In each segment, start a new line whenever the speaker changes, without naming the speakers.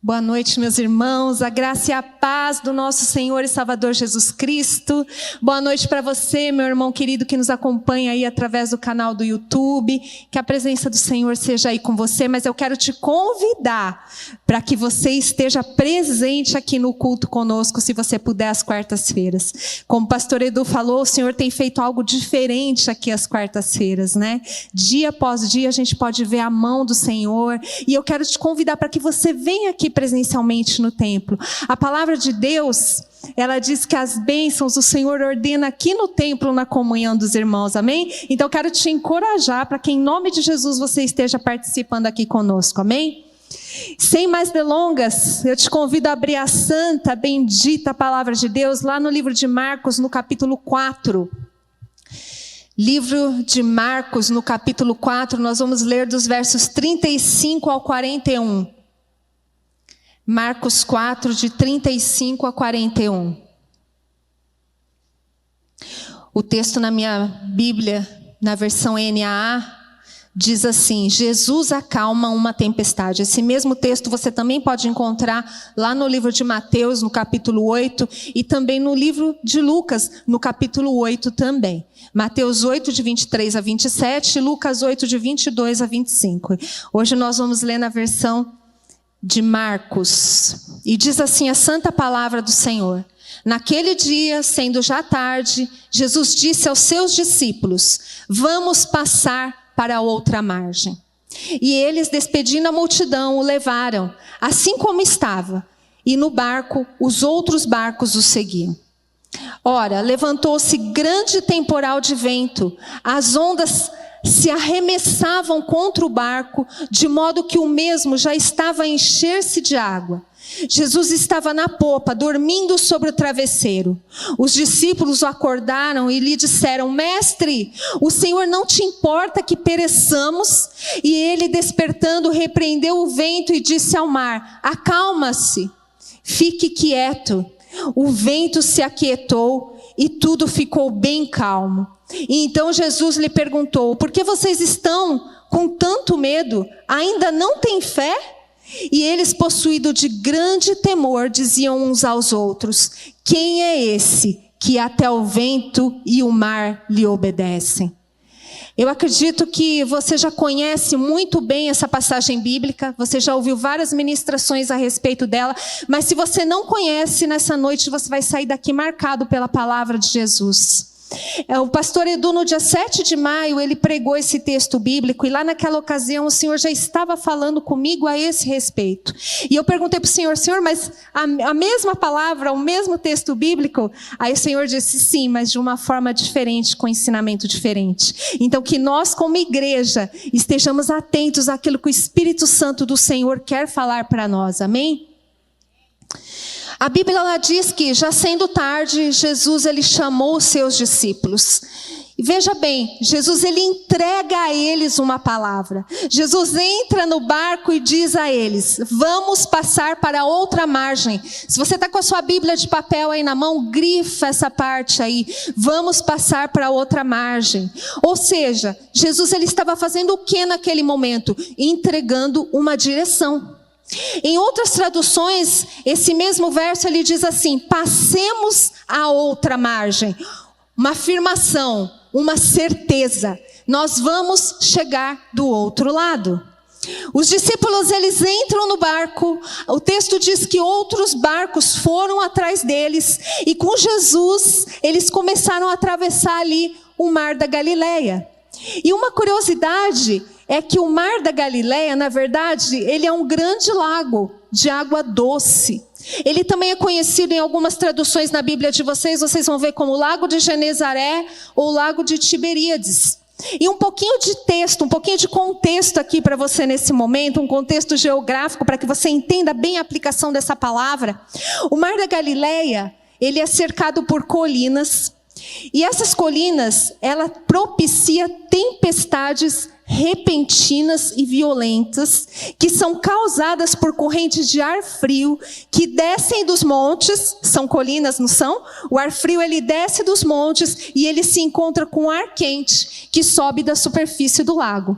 Boa noite, meus irmãos, a graça e a paz do nosso Senhor e Salvador Jesus Cristo. Boa noite para você, meu irmão querido que nos acompanha aí através do canal do YouTube. Que a presença do Senhor seja aí com você, mas eu quero te convidar para que você esteja presente aqui no culto conosco, se você puder, às quartas-feiras. Como o pastor Edu falou, o Senhor tem feito algo diferente aqui às quartas-feiras, né? Dia após dia a gente pode ver a mão do Senhor, e eu quero te convidar para que você venha aqui presencialmente no templo. A palavra de Deus, ela diz que as bênçãos o Senhor ordena aqui no templo, na comunhão dos irmãos, amém? Então eu quero te encorajar para que em nome de Jesus você esteja participando aqui conosco, amém? Sem mais delongas, eu te convido a abrir a santa, bendita palavra de Deus lá no livro de Marcos, no capítulo 4. Livro de Marcos, no capítulo 4, nós vamos ler dos versos 35 ao 41. Marcos 4, de 35 a 41. O texto na minha Bíblia, na versão NAA, diz assim: Jesus acalma uma tempestade. Esse mesmo texto você também pode encontrar lá no livro de Mateus, no capítulo 8, e também no livro de Lucas, no capítulo 8 também. Mateus 8, de 23 a 27, e Lucas 8, de 22 a 25. Hoje nós vamos ler na versão de Marcos, e diz assim a santa palavra do Senhor: naquele dia, sendo já tarde, Jesus disse aos seus discípulos: vamos passar para a outra margem. E eles, despedindo a multidão, o levaram, assim como estava, e no barco os outros barcos o seguiam. Ora, levantou-se grande temporal de vento, as ondas se arremessavam contra o barco, de modo que o mesmo já estava a encher-se de água. Jesus estava na popa, dormindo sobre o travesseiro. Os discípulos o acordaram e lhe disseram: Mestre, o Senhor não te importa que pereçamos? E ele, despertando, repreendeu o vento e disse ao mar: acalma-se, fique quieto. O vento se aquietou e tudo ficou bem calmo. E então Jesus lhe perguntou: por que vocês estão com tanto medo? Ainda não têm fé? E eles, possuídos de grande temor, diziam uns aos outros: quem é esse que até o vento e o mar lhe obedecem? Eu acredito que você já conhece muito bem essa passagem bíblica, você já ouviu várias ministrações a respeito dela, mas se você não conhece, nessa noite você vai sair daqui marcado pela palavra de Jesus. O pastor Edu, no dia 7 de maio, ele pregou esse texto bíblico, e lá naquela ocasião o Senhor já estava falando comigo a esse respeito. E eu perguntei para o Senhor: Senhor, mas a mesma palavra, o mesmo texto bíblico? Aí o Senhor disse: sim, mas de uma forma diferente, com ensinamento diferente. Então que nós, como igreja, estejamos atentos àquilo que o Espírito Santo do Senhor quer falar para nós, amém? A Bíblia, ela diz que, já sendo tarde, Jesus, ele chamou os seus discípulos. E veja bem, Jesus, ele entrega a eles uma palavra. Jesus entra no barco e diz a eles: vamos passar para outra margem. Se você está com a sua Bíblia de papel aí na mão, grifa essa parte aí: vamos passar para outra margem. Ou seja, Jesus, ele estava fazendo o que naquele momento? Entregando uma direção. Em outras traduções, esse mesmo verso ele diz assim: passemos a outra margem. Uma afirmação, uma certeza. Nós vamos chegar do outro lado. Os discípulos, eles entram no barco. O texto diz que outros barcos foram atrás deles, e com Jesus eles começaram a atravessar ali o mar da Galileia. E uma curiosidade é que o mar da Galileia, na verdade, ele é um grande lago de água doce. Ele também é conhecido em algumas traduções na Bíblia de vocês vão ver como Lago de Genezaré ou Lago de Tiberíades. E um pouquinho de texto, um pouquinho de contexto aqui para você nesse momento, um contexto geográfico para que você entenda bem a aplicação dessa palavra. O mar da Galileia, ele é cercado por colinas, e essas colinas, ela propicia tempestades repentinas e violentas, que são causadas por correntes de ar frio, que descem dos montes. São colinas, não são? O ar frio, ele desce dos montes e ele se encontra com ar quente, que sobe da superfície do lago.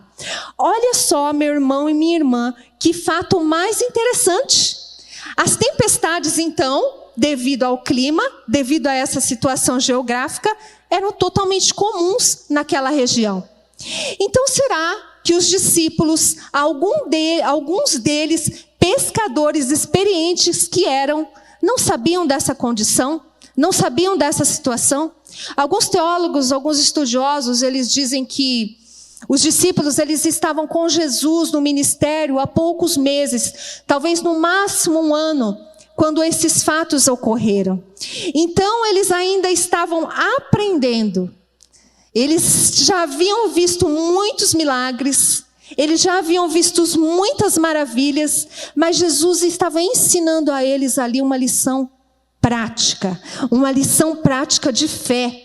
Olha só, meu irmão e minha irmã, que fato mais interessante. As tempestades, então, devido ao clima, devido a essa situação geográfica, eram totalmente comuns naquela região. Então, será que os discípulos, alguns deles, pescadores experientes que eram, não sabiam dessa condição? Não sabiam dessa situação? Alguns teólogos, alguns estudiosos, eles dizem que os discípulos, eles estavam com Jesus no ministério há poucos meses, talvez no máximo 1 ano, quando esses fatos ocorreram. Então, eles ainda estavam aprendendo. Eles já haviam visto muitos milagres, eles já haviam visto muitas maravilhas, mas Jesus estava ensinando a eles ali uma lição prática de fé.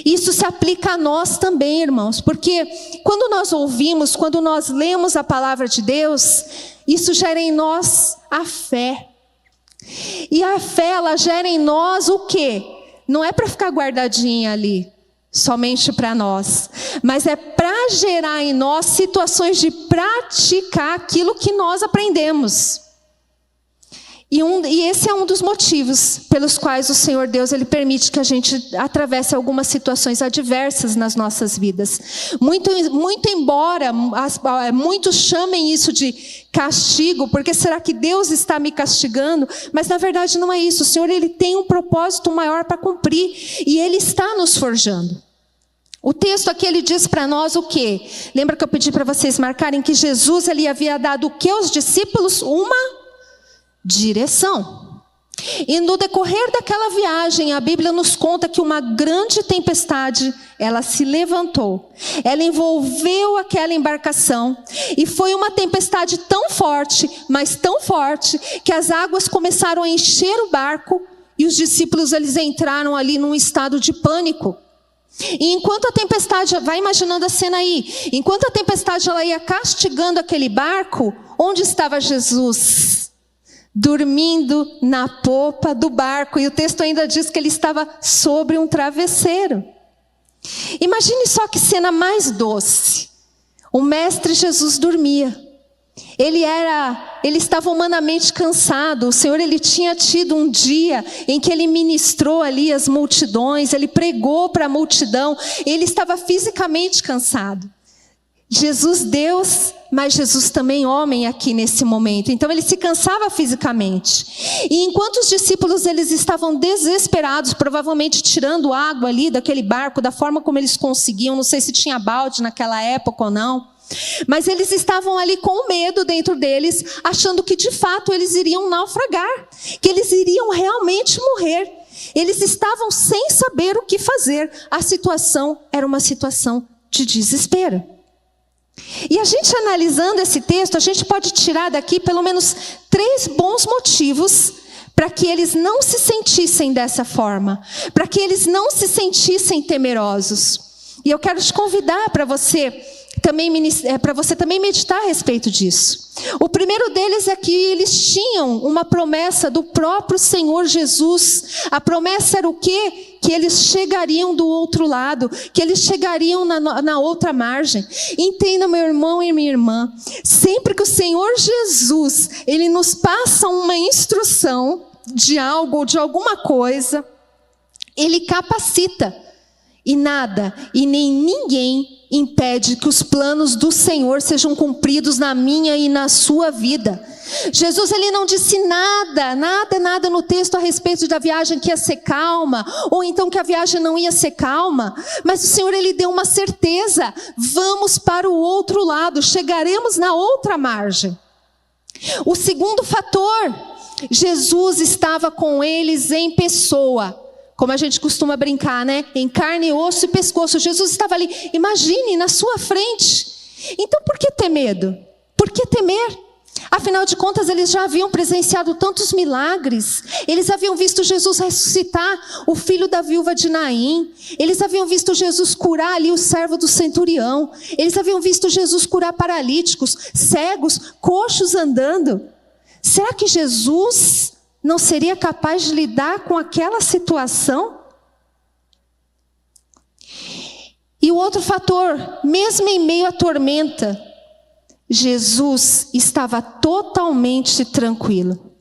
Isso se aplica a nós também, irmãos, porque quando nós ouvimos, quando nós lemos a palavra de Deus, isso gera em nós a fé. E a fé, ela gera em nós o quê? Não é para ficar guardadinha ali, somente para nós, mas é para gerar em nós situações de praticar aquilo que nós aprendemos. E esse é um dos motivos pelos quais o Senhor Deus, Ele permite que a gente atravesse algumas situações adversas nas nossas vidas. Muito embora muitos chamem isso de castigo, porque será que Deus está me castigando? Mas na verdade não é isso. O Senhor, Ele tem um propósito maior para cumprir e Ele está nos forjando. O texto aqui, ele diz para nós o quê? Lembra que eu pedi para vocês marcarem que Jesus, Ele havia dado o que aos discípulos? Uma direção. E no decorrer daquela viagem, a Bíblia nos conta que uma grande tempestade, ela se levantou. Ela envolveu aquela embarcação. E foi uma tempestade tão forte, mas tão forte, que as águas começaram a encher o barco. E os discípulos, eles entraram ali num estado de pânico. E enquanto a tempestade, vai imaginando a cena aí, enquanto a tempestade ela ia castigando aquele barco, onde estava Jesus? Dormindo na popa do barco, e o texto ainda diz que ele estava sobre um travesseiro. Imagine só que cena mais doce. O mestre Jesus dormia. Ele estava humanamente cansado. O Senhor, Ele tinha tido um dia em que Ele ministrou ali as multidões, Ele pregou para a multidão, Ele estava fisicamente cansado. Jesus Deus, mas Jesus também homem aqui nesse momento. Então ele se cansava fisicamente. E enquanto os discípulos, eles estavam desesperados, provavelmente tirando água ali daquele barco, da forma como eles conseguiam, não sei se tinha balde naquela época ou não, mas eles estavam ali com medo dentro deles, achando que de fato eles iriam naufragar, que eles iriam realmente morrer. Eles estavam sem saber o que fazer. A situação era uma situação de desespero. E a gente analisando esse texto, a gente pode tirar daqui pelo menos 3 bons motivos para que eles não se sentissem dessa forma, para que eles não se sentissem temerosos. E eu quero te convidar para você também meditar a respeito disso. O primeiro deles é que eles tinham uma promessa do próprio Senhor Jesus. A promessa era o quê? Que eles chegariam do outro lado, que eles chegariam na outra margem. Entenda, meu irmão e minha irmã, sempre que o Senhor Jesus, Ele nos passa uma instrução de algo ou de alguma coisa, Ele capacita. E nada e nem ninguém impede que os planos do Senhor sejam cumpridos na minha e na sua vida. Jesus, ele não disse nada no texto a respeito da viagem que ia ser calma, ou então que a viagem não ia ser calma, mas o Senhor, ele deu uma certeza: vamos para o outro lado, chegaremos na outra margem. O segundo fator, Jesus estava com eles em pessoa. Como a gente costuma brincar, né? Em carne, osso e pescoço. Jesus estava ali, imagine, na sua frente. Então por que ter medo? Por que temer? Afinal de contas, eles já haviam presenciado tantos milagres. Eles haviam visto Jesus ressuscitar o filho da viúva de Naim. Eles haviam visto Jesus curar ali o servo do centurião. Eles haviam visto Jesus curar paralíticos, cegos, coxos andando. Será que Jesus não seria capaz de lidar com aquela situação? E o outro fator, mesmo em meio à tormenta, Jesus estava totalmente tranquilo.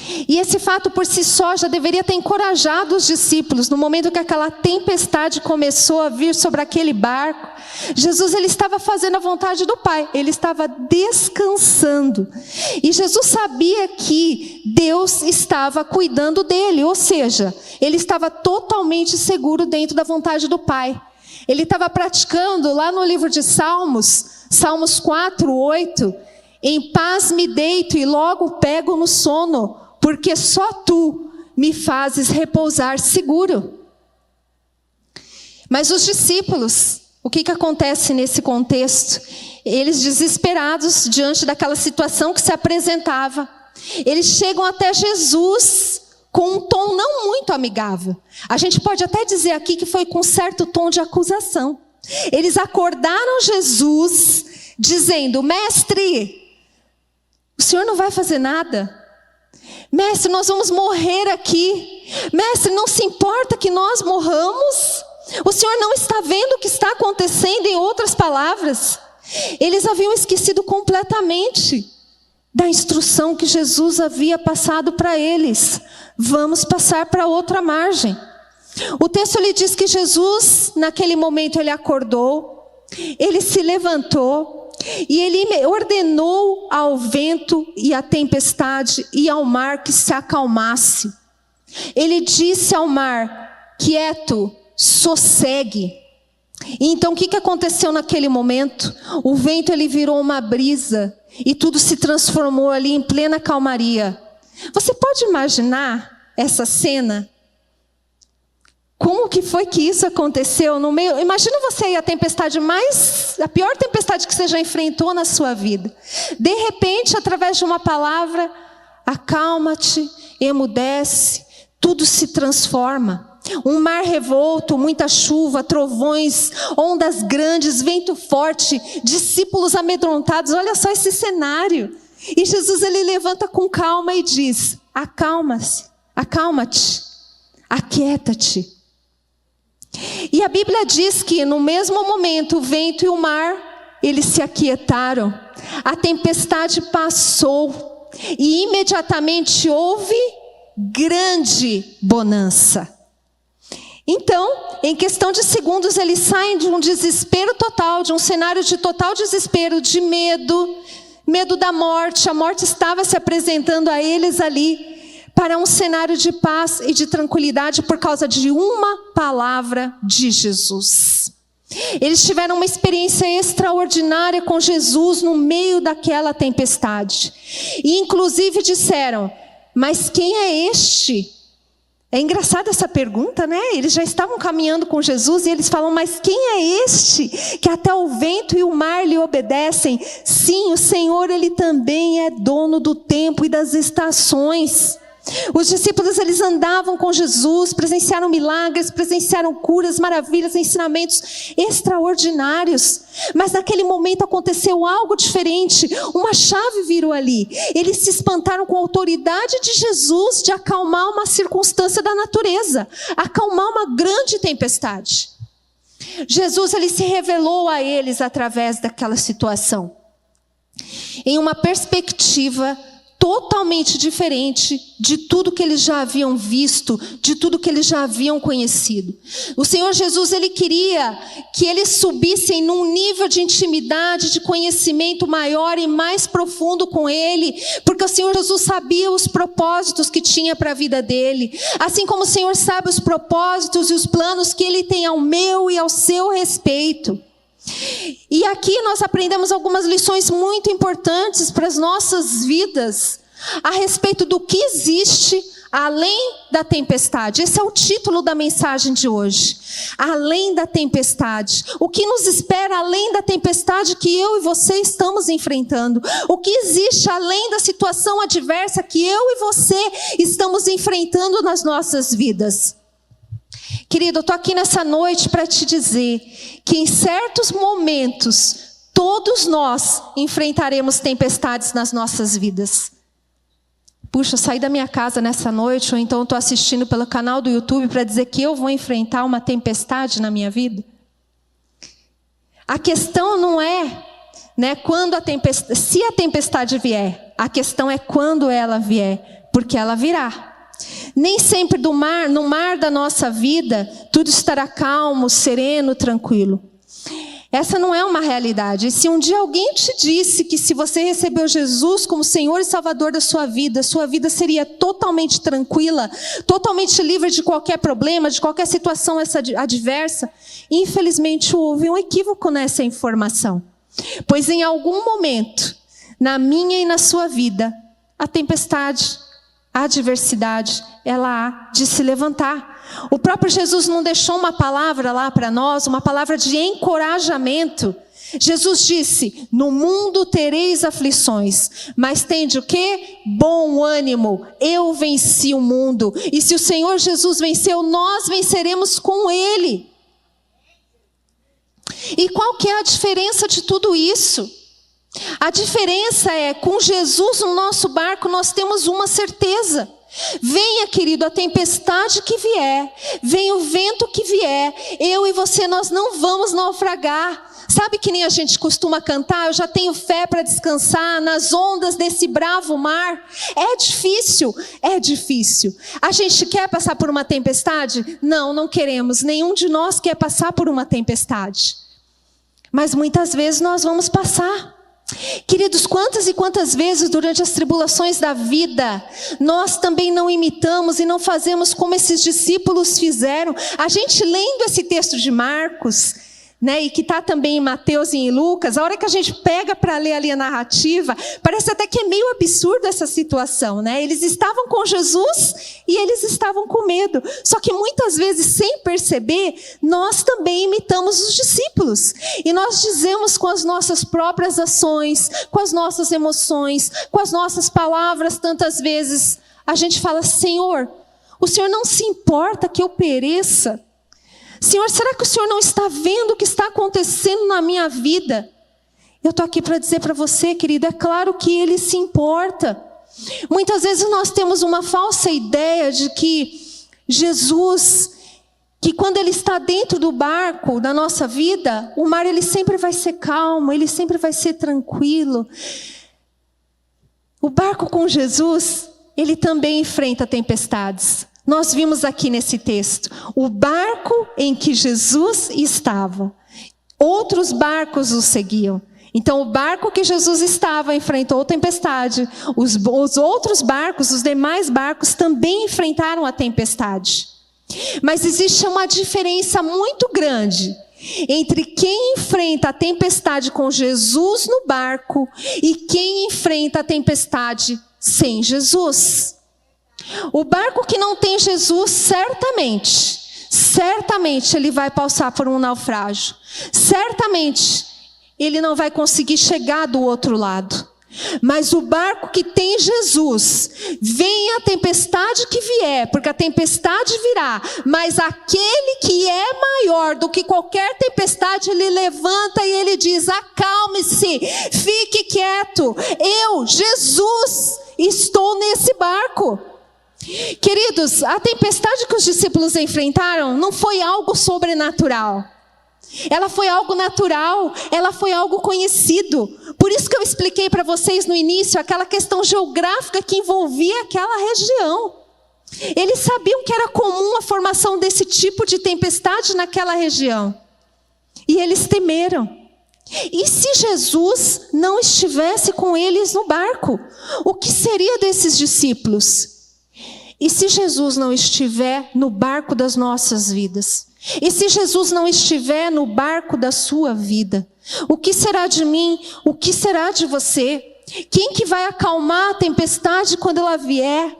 E esse fato por si só já deveria ter encorajado os discípulos. No momento que aquela tempestade começou a vir sobre aquele barco, Jesus ele estava fazendo a vontade do Pai, ele estava descansando. E Jesus sabia que Deus estava cuidando dele, ou seja, ele estava totalmente seguro dentro da vontade do Pai. Ele estava praticando lá no livro de Salmos 4:8, em paz me deito e logo pego no sono, porque só tu me fazes repousar seguro. Mas os discípulos, o que acontece nesse contexto? Eles desesperados diante daquela situação que se apresentava, eles chegam até Jesus com um tom não muito amigável. A gente pode até dizer aqui que foi com certo tom de acusação. Eles acordaram Jesus dizendo: mestre, o senhor não vai fazer nada? Mestre, nós vamos morrer aqui. Mestre, não se importa que nós morramos? O senhor não está vendo o que está acontecendo? Em outras palavras, eles haviam esquecido completamente da instrução que Jesus havia passado para eles. Vamos passar para outra margem. O texto lhe diz que Jesus, naquele momento, ele acordou, ele se levantou, e ele ordenou ao vento e à tempestade e ao mar que se acalmasse. Ele disse ao mar: quieto, sossegue. E então o que aconteceu naquele momento? O vento ele virou uma brisa e tudo se transformou ali em plena calmaria. Você pode imaginar essa cena? Como que foi que isso aconteceu no meio? Imagina você aí a pior tempestade que você já enfrentou na sua vida. De repente, através de uma palavra, acalma-te, emudece, tudo se transforma. Um mar revolto, muita chuva, trovões, ondas grandes, vento forte, discípulos amedrontados. Olha só esse cenário. E Jesus ele levanta com calma e diz: acalma-se, acalma-te, aquieta-te. E a Bíblia diz que no mesmo momento o vento e o mar, eles se aquietaram. A tempestade passou e imediatamente houve grande bonança. Então, em questão de segundos, eles saem de um desespero total, de um cenário de total desespero, de medo da morte. A morte estava se apresentando a eles ali, para um cenário de paz e de tranquilidade por causa de uma palavra de Jesus. Eles tiveram uma experiência extraordinária com Jesus no meio daquela tempestade. E inclusive disseram: mas quem é este? É engraçada essa pergunta, né? Eles já estavam caminhando com Jesus e eles falam: mas quem é este que até o vento e o mar lhe obedecem? Sim, o Senhor, ele também é dono do tempo e das estações. Os discípulos eles andavam com Jesus, presenciaram milagres, presenciaram curas, maravilhas, ensinamentos extraordinários. Mas naquele momento aconteceu algo diferente, uma chave virou ali. Eles se espantaram com a autoridade de Jesus de acalmar uma circunstância da natureza, acalmar uma grande tempestade. Jesus ele se revelou a eles através daquela situação, em uma perspectiva totalmente diferente de tudo que eles já haviam visto, de tudo que eles já haviam conhecido. O Senhor Jesus, ele queria que eles subissem num nível de intimidade, de conhecimento maior e mais profundo com Ele, porque o Senhor Jesus sabia os propósitos que tinha para a vida dele, assim como o Senhor sabe os propósitos e os planos que Ele tem ao meu e ao seu respeito. E aqui nós aprendemos algumas lições muito importantes para as nossas vidas a respeito do que existe além da tempestade. Esse é o título da mensagem de hoje. Além da tempestade. O que nos espera além da tempestade que eu e você estamos enfrentando? O que existe além da situação adversa que eu e você estamos enfrentando nas nossas vidas? Querido, eu estou aqui nessa noite para te dizer que em certos momentos, todos nós enfrentaremos tempestades nas nossas vidas. Puxa, eu saí da minha casa nessa noite, ou então estou assistindo pelo canal do YouTube para dizer que eu vou enfrentar uma tempestade na minha vida. A questão não é né, se a tempestade vier, a questão é quando ela vier, porque ela virá. Nem sempre no mar da nossa vida, tudo estará calmo, sereno, tranquilo. Essa não é uma realidade. E se um dia alguém te disse que se você recebeu Jesus como Senhor e Salvador da sua vida seria totalmente tranquila, totalmente livre de qualquer problema, de qualquer situação adversa, infelizmente houve um equívoco nessa informação. Pois em algum momento, na minha e na sua vida, a tempestade, a adversidade, ela há de se levantar. O próprio Jesus não deixou uma palavra lá para nós, uma palavra de encorajamento. Jesus disse: no mundo tereis aflições, mas tende o quê? Bom ânimo, eu venci o mundo. E se o Senhor Jesus venceu, nós venceremos com Ele. E qual que é a diferença de tudo isso? A diferença é, com Jesus no nosso barco, nós temos uma certeza. Venha, querido, a tempestade que vier, venha o vento que vier, eu e você, nós não vamos naufragar. Sabe que nem a gente costuma cantar, eu já tenho fé para descansar nas ondas desse bravo mar. É difícil, é difícil. A gente quer passar por uma tempestade? Não, não queremos, nenhum de nós quer passar por uma tempestade. Mas muitas vezes nós vamos passar. Queridos, quantas e quantas vezes durante as tribulações da vida, nós também não imitamos e não fazemos como esses discípulos fizeram. A gente lendo esse texto de Marcos, né, e que está também em Mateus e em Lucas, a hora que a gente pega para ler ali a narrativa, parece até que é meio absurdo essa situação, né? Eles estavam com Jesus e eles estavam com medo. Só que muitas vezes, sem perceber, nós também imitamos os discípulos. E nós dizemos com as nossas próprias ações, com as nossas emoções, com as nossas palavras, tantas vezes, a gente fala: Senhor, o Senhor não se importa que eu pereça? Senhor, será que o Senhor não está vendo o que está acontecendo na minha vida? Eu estou aqui para dizer para você, querido, é claro que Ele se importa. Muitas vezes nós temos uma falsa ideia de que Jesus, que quando Ele está dentro do barco da nossa vida, o mar ele sempre vai ser calmo, ele sempre vai ser tranquilo. O barco com Jesus, ele também enfrenta tempestades. Nós vimos aqui nesse texto, o barco em que Jesus estava. Outros barcos o seguiam. Então o barco que Jesus estava enfrentou tempestade. Os outros barcos, os demais barcos também enfrentaram a tempestade. Mas existe uma diferença muito grande entre quem enfrenta a tempestade com Jesus no barco e quem enfrenta a tempestade sem Jesus. O barco que não tem Jesus, certamente ele vai passar por um naufrágio. Certamente ele não vai conseguir chegar do outro lado. Mas o barco que tem Jesus, venha a tempestade que vier, porque a tempestade virá, mas aquele que é maior do que qualquer tempestade, ele levanta e ele diz: acalme-se, fique quieto, eu, Jesus, estou nesse barco. Queridos, a tempestade que os discípulos enfrentaram não foi algo sobrenatural. Ela foi algo natural, ela foi algo conhecido. Por isso que eu expliquei para vocês no início aquela questão geográfica que envolvia aquela região. Eles sabiam que era comum a formação desse tipo de tempestade naquela região. E eles temeram. E se Jesus não estivesse com eles no barco, o que seria desses discípulos? E se Jesus não estiver no barco das nossas vidas? E se Jesus não estiver no barco da sua vida? O que será de mim? O que será de você? Quem que vai acalmar a tempestade quando ela vier?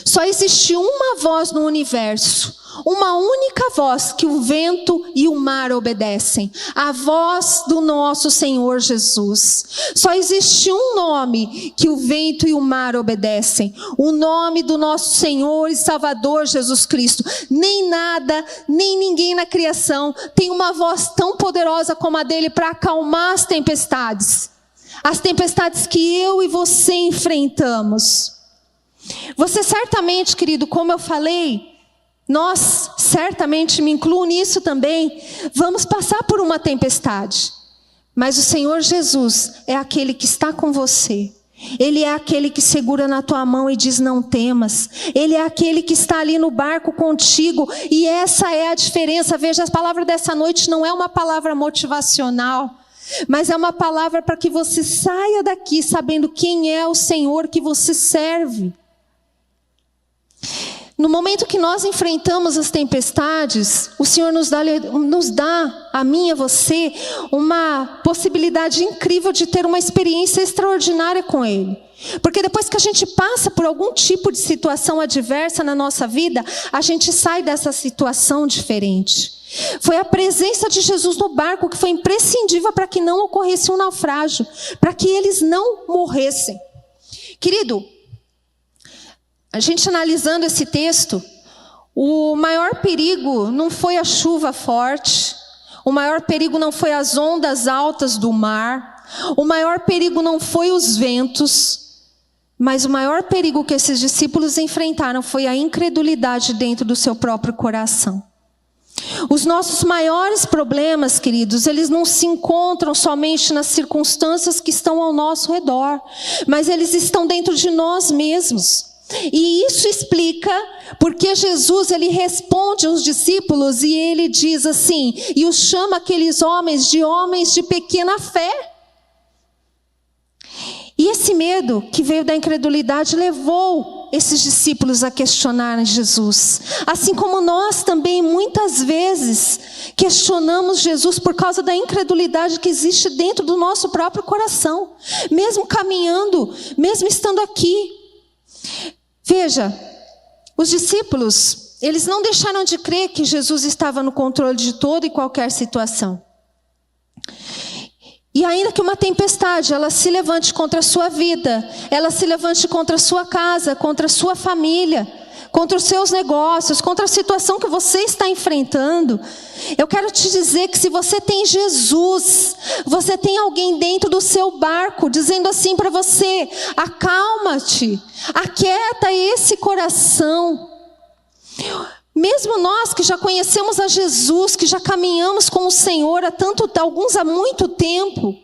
Só existe uma voz no universo, uma única voz que o vento e o mar obedecem, a voz do nosso Senhor Jesus. Só existe um nome que o vento e o mar obedecem, o nome do nosso Senhor e Salvador Jesus Cristo. Nem nada, nem ninguém na criação tem uma voz tão poderosa como a dele para acalmar as tempestades que eu e você enfrentamos. Você certamente, querido, como eu falei, nós certamente, me incluo nisso também, vamos passar por uma tempestade. Mas o Senhor Jesus é aquele que está com você. Ele é aquele que segura na tua mão e diz: não temas. Ele é aquele que está ali no barco contigo. E essa é a diferença. Veja, a palavra dessa noite não é uma palavra motivacional, mas é uma palavra para que você saia daqui sabendo quem é o Senhor que você serve. No momento que nós enfrentamos as tempestades, o Senhor nos dá, a mim e a você, uma possibilidade incrível de ter uma experiência extraordinária com Ele. Porque depois que a gente passa por algum tipo de situação adversa na nossa vida, a gente sai dessa situação diferente. Foi a presença de Jesus no barco que foi imprescindível para que não ocorresse um naufrágio, para que eles não morressem. Querido, a gente analisando esse texto, o maior perigo não foi a chuva forte, o maior perigo não foi as ondas altas do mar, o maior perigo não foi os ventos, mas o maior perigo que esses discípulos enfrentaram foi a incredulidade dentro do seu próprio coração. Os nossos maiores problemas, queridos, eles não se encontram somente nas circunstâncias que estão ao nosso redor, mas eles estão dentro de nós mesmos. E isso explica porque Jesus, ele responde aos discípulos e ele diz assim, e os chama aqueles homens de pequena fé. E esse medo que veio da incredulidade levou esses discípulos a questionarem Jesus. Assim como nós também muitas vezes questionamos Jesus por causa da incredulidade que existe dentro do nosso próprio coração. Mesmo caminhando, mesmo estando aqui. Veja, os discípulos, eles não deixaram de crer que Jesus estava no controle de toda e qualquer situação. E ainda que uma tempestade, ela se levante contra a sua vida, ela se levante contra a sua casa, contra a sua família, contra os seus negócios, contra a situação que você está enfrentando, eu quero te dizer que se você tem Jesus, você tem alguém dentro do seu barco, dizendo assim para você: acalma-te, aquieta esse coração. Mesmo nós que já conhecemos a Jesus, que já caminhamos com o Senhor alguns há muito tempo,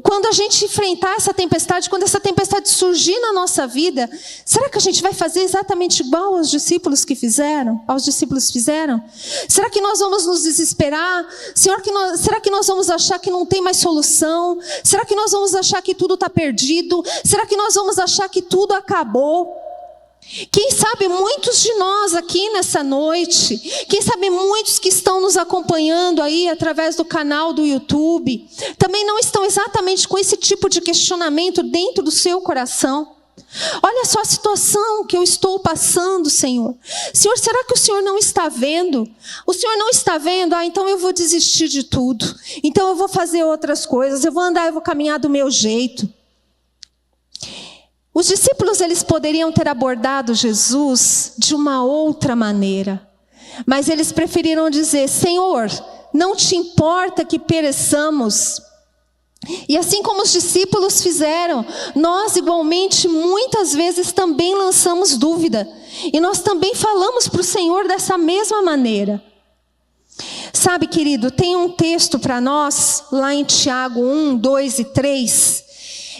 quando a gente enfrentar essa tempestade, quando essa tempestade surgir na nossa vida, será que a gente vai fazer exatamente igual aos discípulos fizeram? Será que nós vamos nos desesperar? Será que nós vamos achar que não tem mais solução? Será que nós vamos achar que tudo está perdido? Será que nós vamos achar que tudo acabou? Quem sabe muitos de nós aqui nessa noite, quem sabe muitos que estão nos acompanhando aí através do canal do YouTube, também não estão exatamente com esse tipo de questionamento dentro do seu coração. Olha só a situação que eu estou passando, Senhor. Senhor, será que o Senhor não está vendo? O Senhor não está vendo? Então eu vou desistir de tudo. Então eu vou fazer outras coisas, eu vou caminhar do meu jeito. Os discípulos, eles poderiam ter abordado Jesus de uma outra maneira, mas eles preferiram dizer: Senhor, não te importa que pereçamos? E assim como os discípulos fizeram, nós igualmente muitas vezes também lançamos dúvida, e nós também falamos para o Senhor dessa mesma maneira. Sabe, querido, tem um texto para nós, lá em Tiago 1, 2 e 3,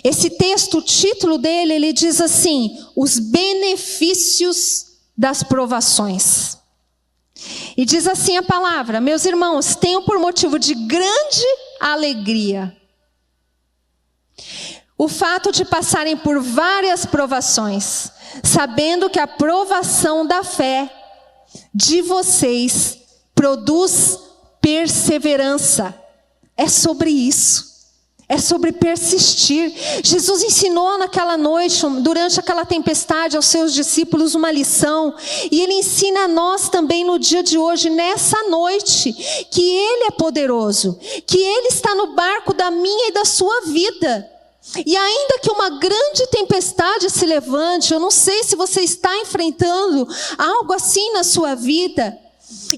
esse texto, o título dele, ele diz assim: os benefícios das provações. E diz assim a palavra: meus irmãos, tenham por motivo de grande alegria o fato de passarem por várias provações, sabendo que a provação da fé de vocês produz perseverança. É sobre isso. É sobre persistir. Jesus ensinou naquela noite, durante aquela tempestade, aos seus discípulos uma lição. E Ele ensina a nós também no dia de hoje, nessa noite, que Ele é poderoso, que Ele está no barco da minha e da sua vida. E ainda que uma grande tempestade se levante, eu não sei se você está enfrentando algo assim na sua vida,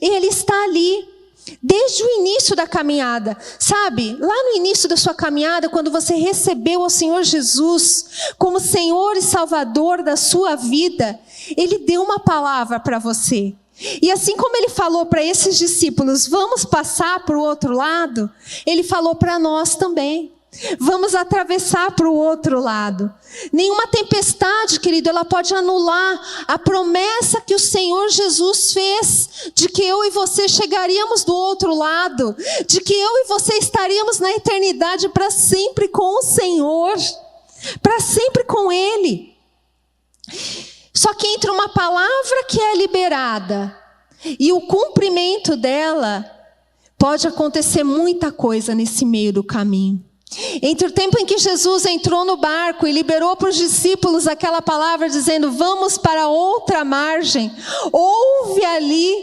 Ele está ali. Desde o início da caminhada, sabe? Lá no início da sua caminhada, quando você recebeu ao Senhor Jesus como Senhor e Salvador da sua vida, Ele deu uma palavra para você. E assim como ele falou para esses discípulos, vamos passar para o outro lado, ele falou para nós também. Vamos atravessar para o outro lado. Nenhuma tempestade, querido, ela pode anular a promessa que o Senhor Jesus fez, de que eu e você chegaríamos do outro lado, de que eu e você estaríamos na eternidade para sempre com o Senhor, para sempre com Ele. Só que entre uma palavra que é liberada e o cumprimento dela, pode acontecer muita coisa nesse meio do caminho. Entre o tempo em que Jesus entrou no barco e liberou para os discípulos aquela palavra dizendo, vamos para outra margem, houve ali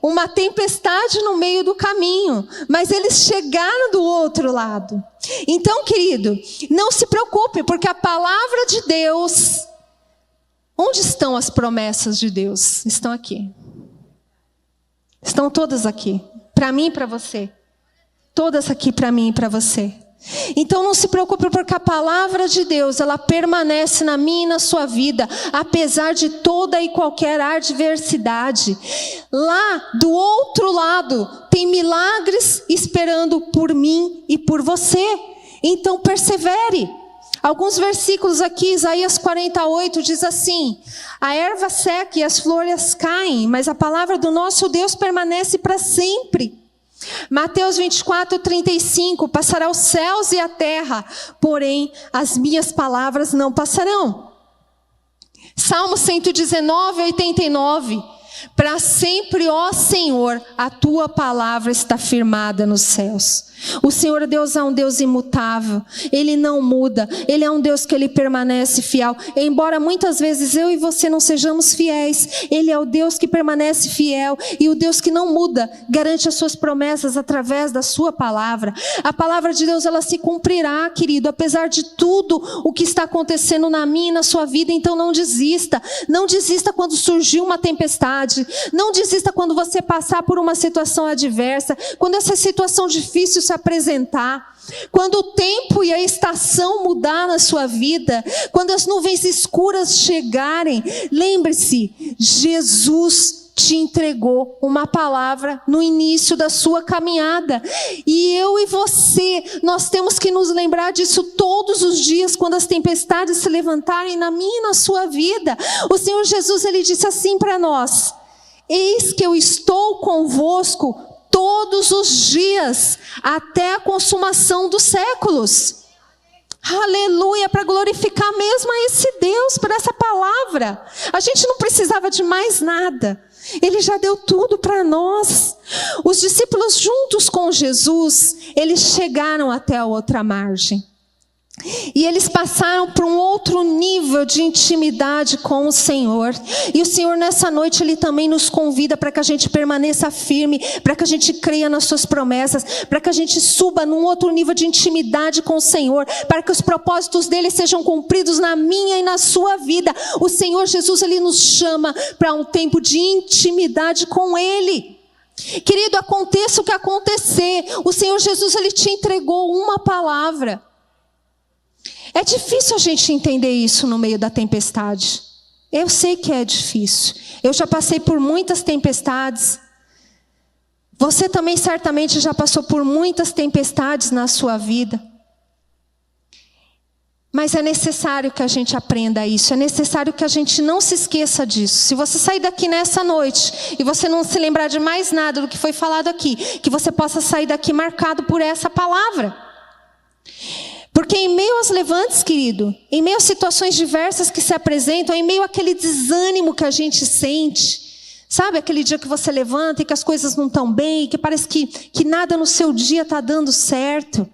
uma tempestade no meio do caminho, mas eles chegaram do outro lado. Então, querido, não se preocupe, porque a palavra de Deus, onde estão as promessas de Deus? Estão aqui. Estão todas aqui, para mim e para você. Todas aqui para mim e para você. Então não se preocupe, porque a palavra de Deus, ela permanece na minha e na sua vida, apesar de toda e qualquer adversidade. Lá do outro lado tem milagres esperando por mim e por você. Então persevere. Alguns versículos aqui, Isaías 48 diz assim, a erva seca e as flores caem, mas a palavra do nosso Deus permanece para sempre. Mateus 24, 35, passará os céus e a terra, porém as minhas palavras não passarão. Salmo 119, 89, para sempre, ó Senhor, a tua palavra está firmada nos céus. O Senhor Deus é um Deus imutável, Ele não muda, Ele é um Deus que Ele permanece fiel. Embora muitas vezes eu e você não sejamos fiéis, Ele é o Deus que permanece fiel e o Deus que não muda, garante as suas promessas através da sua palavra. A palavra de Deus, ela se cumprirá, querido, apesar de tudo o que está acontecendo na minha e na sua vida. Então não desista, não desista quando surgir uma tempestade, não desista quando você passar por uma situação adversa, quando essa situação difícil se apresentar, quando o tempo e a estação mudar na sua vida, quando as nuvens escuras chegarem, lembre-se, Jesus te entregou uma palavra no início da sua caminhada, e eu e você, nós temos que nos lembrar disso todos os dias, quando as tempestades se levantarem na minha e na sua vida. O Senhor Jesus, Ele disse assim para nós, eis que eu estou convosco todos os dias, até a consumação dos séculos. Aleluia, para glorificar mesmo a esse Deus, por essa palavra. A gente não precisava de mais nada. Ele já deu tudo para nós. Os discípulos juntos com Jesus, eles chegaram até a outra margem. E eles passaram para um outro nível de intimidade com o Senhor. E o Senhor nessa noite, Ele também nos convida para que a gente permaneça firme, para que a gente creia nas suas promessas, para que a gente suba num outro nível de intimidade com o Senhor, para que os propósitos dEle sejam cumpridos na minha e na sua vida. O Senhor Jesus, Ele nos chama para um tempo de intimidade com Ele. Querido, aconteça o que acontecer, o Senhor Jesus, Ele te entregou uma palavra. É difícil a gente entender isso no meio da tempestade. Eu sei que é difícil. Eu já passei por muitas tempestades. Você também certamente já passou por muitas tempestades na sua vida. Mas é necessário que a gente aprenda isso. É necessário que a gente não se esqueça disso. Se você sair daqui nessa noite e você não se lembrar de mais nada do que foi falado aqui, que você possa sair daqui marcado por essa palavra. Porque em meio aos levantes, querido, em meio às situações diversas que se apresentam, em meio àquele desânimo que a gente sente, sabe, aquele dia que você levanta e que as coisas não estão bem, que parece que nada no seu dia está dando certo,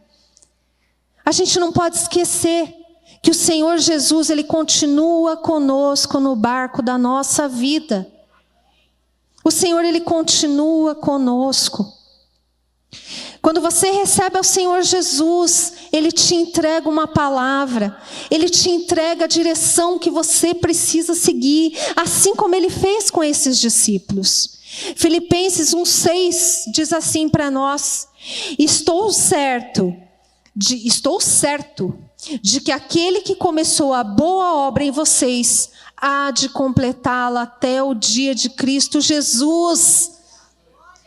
a gente não pode esquecer que o Senhor Jesus, Ele continua conosco no barco da nossa vida. O Senhor, Ele continua conosco. Quando você recebe ao Senhor Jesus, Ele te entrega uma palavra, Ele te entrega a direção que você precisa seguir, assim como Ele fez com esses discípulos. Filipenses 1,6 diz assim para nós: estou certo de que aquele que começou a boa obra em vocês há de completá-la até o dia de Cristo Jesus.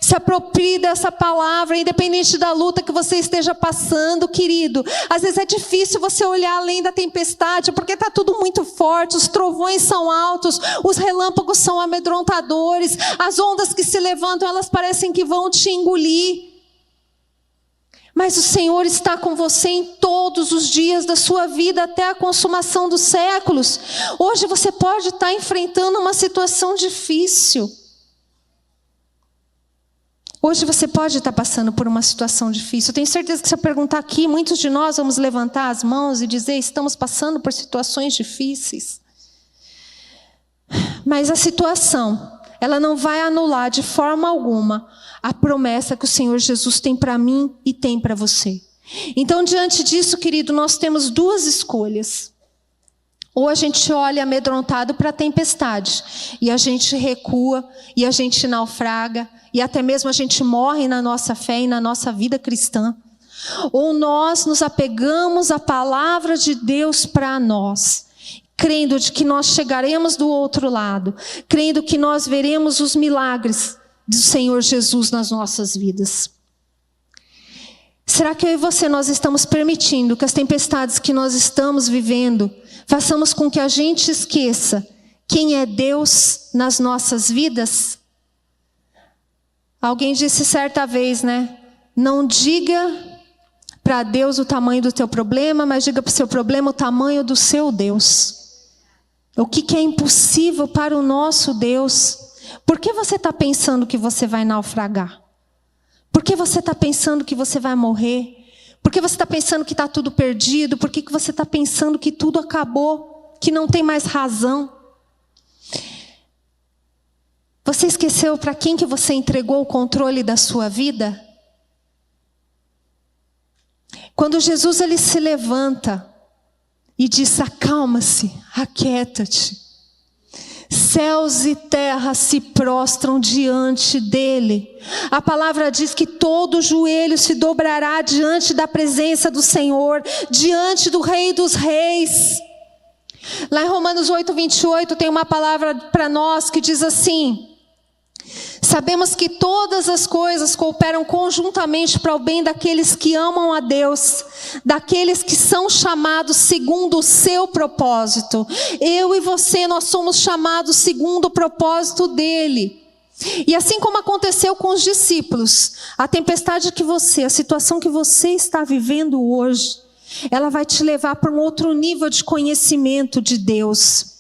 Se aproprie dessa palavra, independente da luta que você esteja passando, querido. Às vezes é difícil você olhar além da tempestade, porque está tudo muito forte, os trovões são altos, os relâmpagos são amedrontadores, as ondas que se levantam, elas parecem que vão te engolir. Mas o Senhor está com você em todos os dias da sua vida, até a consumação dos séculos. Hoje você pode estar enfrentando uma situação difícil. Hoje você pode estar passando por uma situação difícil. Eu tenho certeza que se eu perguntar aqui, muitos de nós vamos levantar as mãos e dizer: estamos passando por situações difíceis. Mas a situação, ela não vai anular de forma alguma a promessa que o Senhor Jesus tem para mim e tem para você. Então, diante disso, querido, nós temos duas escolhas. Ou a gente olha amedrontado para a tempestade, e a gente recua, e a gente naufraga, e até mesmo a gente morre na nossa fé e na nossa vida cristã. Ou nós nos apegamos à palavra de Deus para nós, crendo de que nós chegaremos do outro lado, crendo que nós veremos os milagres do Senhor Jesus nas nossas vidas. Será que eu e você, nós estamos permitindo que as tempestades que nós estamos vivendo façamos com que a gente esqueça quem é Deus nas nossas vidas? Alguém disse certa vez, né? Não diga para Deus o tamanho do teu problema, mas diga para o seu problema o tamanho do seu Deus. O que é impossível para o nosso Deus? Por que você está pensando que você vai naufragar? Por que você está pensando que você vai morrer? Por que você está pensando que está tudo perdido? Por que você está pensando que tudo acabou? Que não tem mais razão? Você esqueceu para quem que você entregou o controle da sua vida? Quando Jesus ele se levanta e diz: acalma-se, aquieta-te. Céus e terra se prostram diante dele. A palavra diz que todo joelho se dobrará diante da presença do Senhor, diante do Rei dos Reis. Lá em Romanos 8:28 tem uma palavra para nós que diz assim: sabemos que todas as coisas cooperam conjuntamente para o bem daqueles que amam a Deus, daqueles que são chamados segundo o seu propósito. Eu e você, nós somos chamados segundo o propósito dele. E assim como aconteceu com os discípulos, a tempestade que você, a situação que você está vivendo hoje, ela vai te levar para um outro nível de conhecimento de Deus.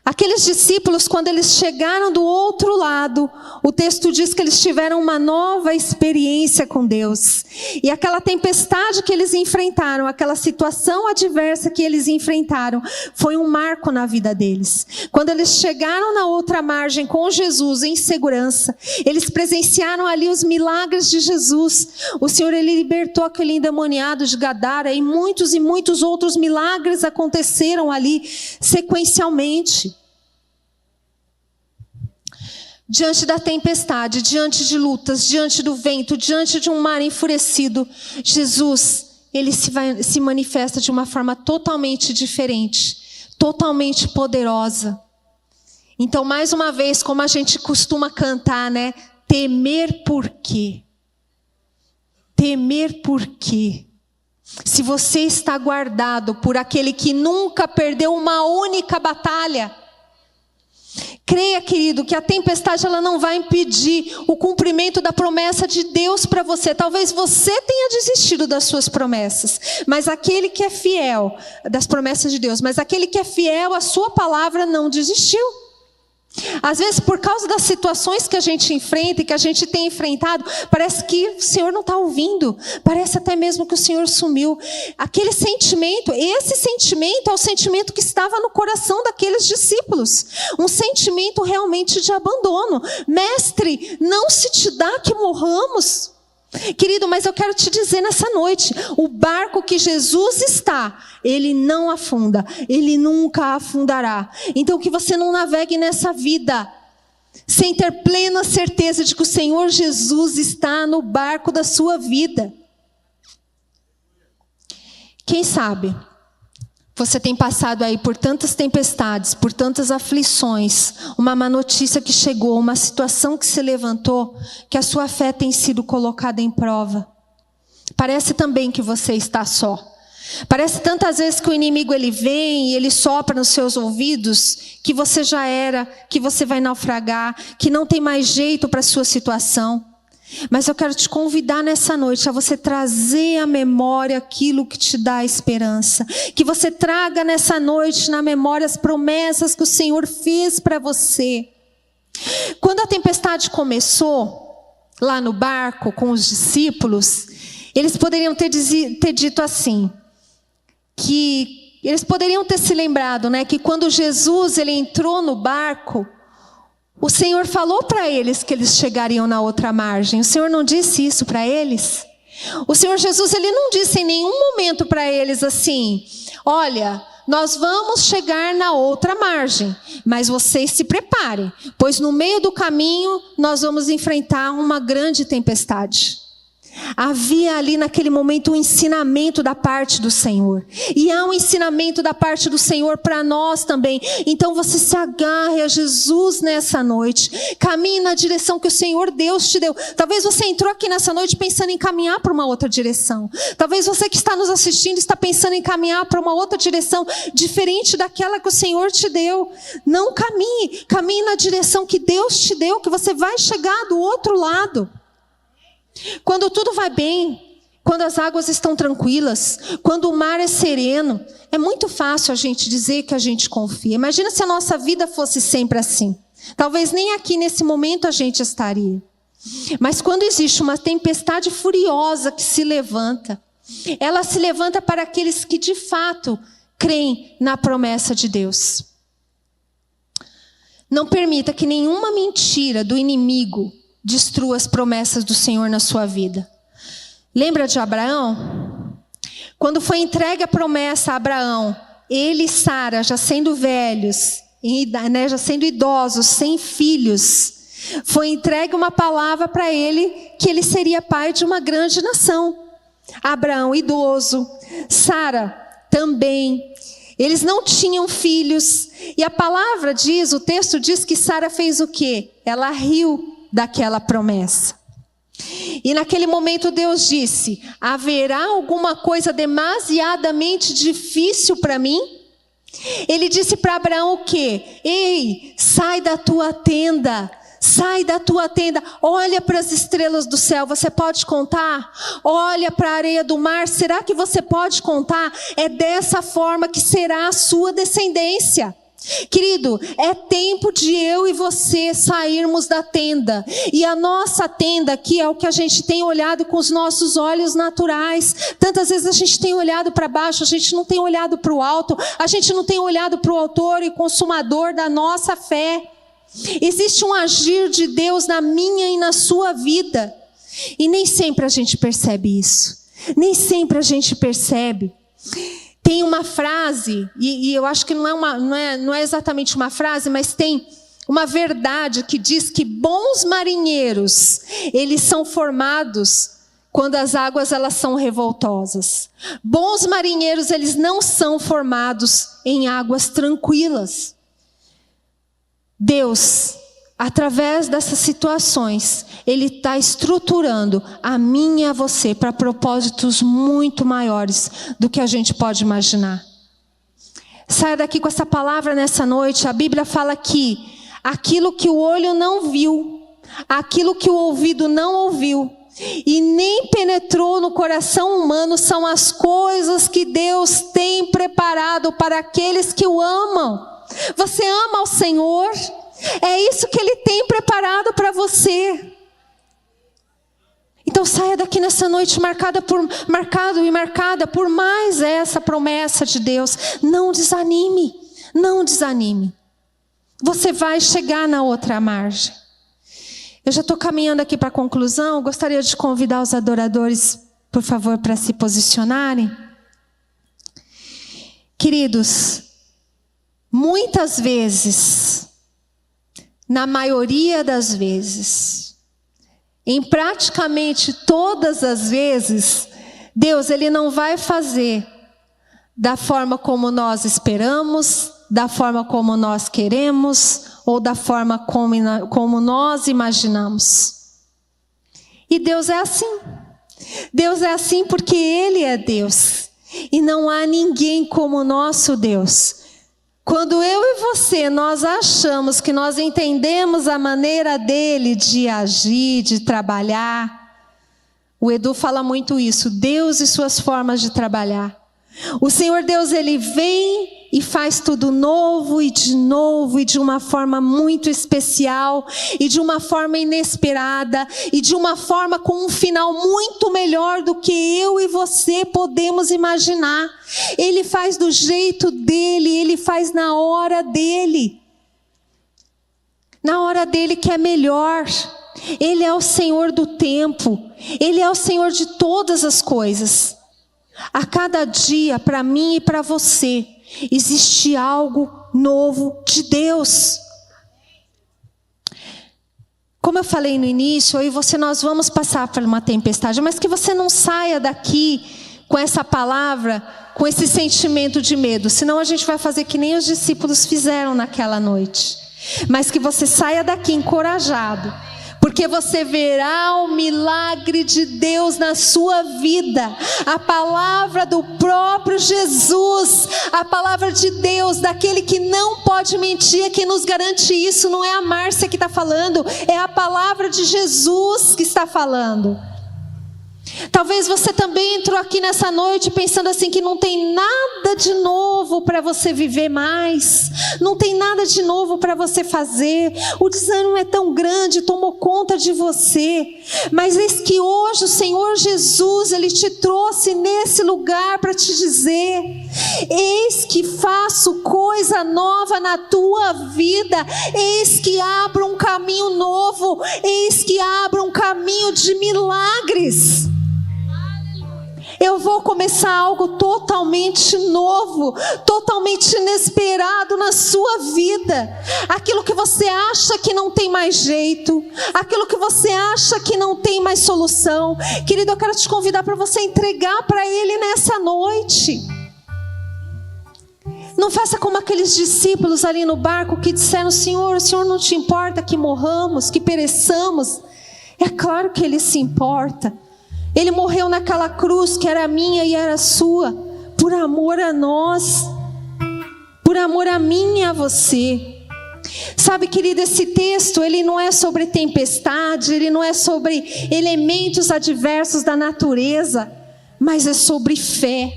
Aqueles discípulos, quando eles chegaram do outro lado, o texto diz que eles tiveram uma nova experiência com Deus. E aquela tempestade que eles enfrentaram, aquela situação adversa que eles enfrentaram, foi um marco na vida deles. Quando eles chegaram na outra margem com Jesus em segurança, eles presenciaram ali os milagres de Jesus. O Senhor, ele libertou aquele endemoniado de Gadara, e muitos outros milagres aconteceram ali sequencialmente. Diante da tempestade, diante de lutas, diante do vento, diante de um mar enfurecido, Jesus, ele se manifesta de uma forma totalmente diferente, totalmente poderosa. Então, mais uma vez, como a gente costuma cantar, né? Temer por quê? Temer por quê? Se você está guardado por aquele que nunca perdeu uma única batalha, creia, querido, que a tempestade ela não vai impedir o cumprimento da promessa de Deus para você. Talvez você tenha desistido das suas promessas, mas aquele que é fiel, das promessas de Deus, mas aquele que é fiel à sua palavra não desistiu. Às vezes, por causa das situações que a gente enfrenta e que a gente tem enfrentado, parece que o Senhor não está ouvindo. Parece até mesmo que o Senhor sumiu. Aquele sentimento, esse sentimento é o sentimento que estava no coração daqueles discípulos. Um sentimento realmente de abandono. Mestre, não se te dá que morramos? Querido, mas eu quero te dizer nessa noite, o barco que Jesus está, ele não afunda, ele nunca afundará. Então que você não navegue nessa vida sem ter plena certeza de que o Senhor Jesus está no barco da sua vida. Quem sabe Você tem passado aí por tantas tempestades, por tantas aflições, uma má notícia que chegou, uma situação que se levantou, que a sua fé tem sido colocada em prova. Parece também que você está só. Parece tantas vezes que o inimigo ele vem e ele sopra nos seus ouvidos, que você já era, que você vai naufragar, que não tem mais jeito para a sua situação. Mas eu quero te convidar nessa noite a você trazer à memória aquilo que te dá esperança. Que você traga nessa noite na memória as promessas que o Senhor fez para você. Quando a tempestade começou, lá no barco com os discípulos, eles poderiam ter dito assim, que eles poderiam ter se lembrado, né, que quando Jesus ele entrou no barco, o Senhor falou para eles que eles chegariam na outra margem. O Senhor não disse isso para eles? O Senhor Jesus, ele não disse em nenhum momento para eles assim, olha, nós vamos chegar na outra margem, mas vocês se preparem, pois no meio do caminho nós vamos enfrentar uma grande tempestade. Havia ali naquele momento um ensinamento da parte do Senhor. E há um ensinamento da parte do Senhor para nós também. Então você se agarre a Jesus nessa noite. Caminhe na direção que o Senhor Deus te deu. Talvez você entrou aqui nessa noite pensando em caminhar para uma outra direção. Talvez você que está nos assistindo está pensando em caminhar para uma outra direção diferente daquela que o Senhor te deu. Não caminhe. Caminhe na direção que Deus te deu, que você vai chegar do outro lado. Quando tudo vai bem, quando as águas estão tranquilas, quando o mar é sereno, é muito fácil a gente dizer que a gente confia. Imagina se a nossa vida fosse sempre assim. Talvez nem aqui nesse momento a gente estaria. Mas quando existe uma tempestade furiosa que se levanta, ela se levanta para aqueles que de fato creem na promessa de Deus. Não permita que nenhuma mentira do inimigo destrua as promessas do Senhor na sua vida. Lembra de Abraão? Quando foi entregue a promessa a Abraão, ele e Sara, já sendo velhos, já sendo idosos, sem filhos, foi entregue uma palavra para ele, que ele seria pai de uma grande nação. Abraão idoso, Sara também. Eles não tinham filhos. E a palavra diz, o texto diz que Sara fez o quê? Ela riu daquela promessa. E naquele momento Deus disse, haverá alguma coisa demasiadamente difícil para mim? Ele disse para Abraão o quê? Ei, sai da tua tenda, olha para as estrelas do céu, você pode contar? Olha para a areia do mar, será que você pode contar? É dessa forma que será a sua descendência. Querido, é tempo de eu e você sairmos da tenda. E a nossa tenda aqui é o que a gente tem olhado com os nossos olhos naturais. Tantas vezes a gente tem olhado para baixo, a gente não tem olhado para o alto, a gente não tem olhado para o autor e consumador da nossa fé. Existe um agir de Deus na minha e na sua vida. E nem sempre a gente percebe isso. Nem sempre a gente percebe. Tem uma frase, e eu acho que não é exatamente uma frase, mas tem uma verdade que diz que bons marinheiros, eles são formados quando as águas elas são revoltosas. Bons marinheiros, eles não são formados em águas tranquilas. Deus, através dessas situações, Ele está estruturando a mim e a você para propósitos muito maiores do que a gente pode imaginar. Saia daqui com essa palavra nessa noite. A Bíblia fala que aquilo que o olho não viu, aquilo que o ouvido não ouviu, e nem penetrou no coração humano, são as coisas que Deus tem preparado para aqueles que o amam. Você ama ao Senhor? É isso que Ele tem preparado para você. Então saia daqui nessa noite marcada por mais essa promessa de Deus. Não desanime, não desanime. Você vai chegar na outra margem. Eu já estou caminhando aqui para a conclusão. Eu gostaria de convidar os adoradores, por favor, para se posicionarem. Queridos, muitas vezes, na maioria das vezes, em praticamente todas as vezes, Deus ele não vai fazer da forma como nós esperamos, da forma como nós queremos, ou da forma como nós imaginamos. E Deus é assim. Deus é assim porque Ele é Deus. E não há ninguém como o nosso Deus. Quando eu e você, nós achamos que nós entendemos a maneira dele de agir, de trabalhar. O Edu fala muito isso, Deus e suas formas de trabalhar. O Senhor Deus, Ele vem e faz tudo novo e de uma forma muito especial, e de uma forma inesperada, e de uma forma com um final muito melhor do que eu e você podemos imaginar. Ele faz do jeito dele, Ele faz na hora dele que é melhor. Ele é o Senhor do tempo, Ele é o Senhor de todas as coisas. A cada dia, para mim e para você, existe algo novo de Deus. Como eu falei no início, eu e você, nós vamos passar por uma tempestade, mas que você não saia daqui com essa palavra, com esse sentimento de medo, senão a gente vai fazer que nem os discípulos fizeram naquela noite. Mas que você saia daqui encorajado, porque você verá o milagre de Deus na sua vida. A palavra do próprio Jesus, a palavra de Deus, daquele que não pode mentir, que nos garante isso. Não é a Márcia que está falando, é a palavra de Jesus que está falando. Talvez você também entrou aqui nessa noite pensando assim que não tem nada de novo para você viver mais, não tem nada de novo para você fazer, o desânimo é tão grande, tomou conta de você. Mas eis que hoje o Senhor Jesus, Ele te trouxe nesse lugar para te dizer: eis que faço coisa nova na tua vida, eis que abro um caminho novo, eis que abro um caminho de milagres. Eu vou começar algo totalmente novo, totalmente inesperado na sua vida. Aquilo que você acha que não tem mais jeito, aquilo que você acha que não tem mais solução, querido, eu quero te convidar para você entregar para Ele nessa noite. Não faça como aqueles discípulos ali no barco que disseram: Senhor, o Senhor não te importa que morramos, que pereçamos? É claro que Ele se importa. Ele morreu naquela cruz que era minha e era sua, por amor a nós, por amor a mim e a você. Sabe, querido, esse texto, ele não é sobre tempestade, ele não é sobre elementos adversos da natureza, mas é sobre fé.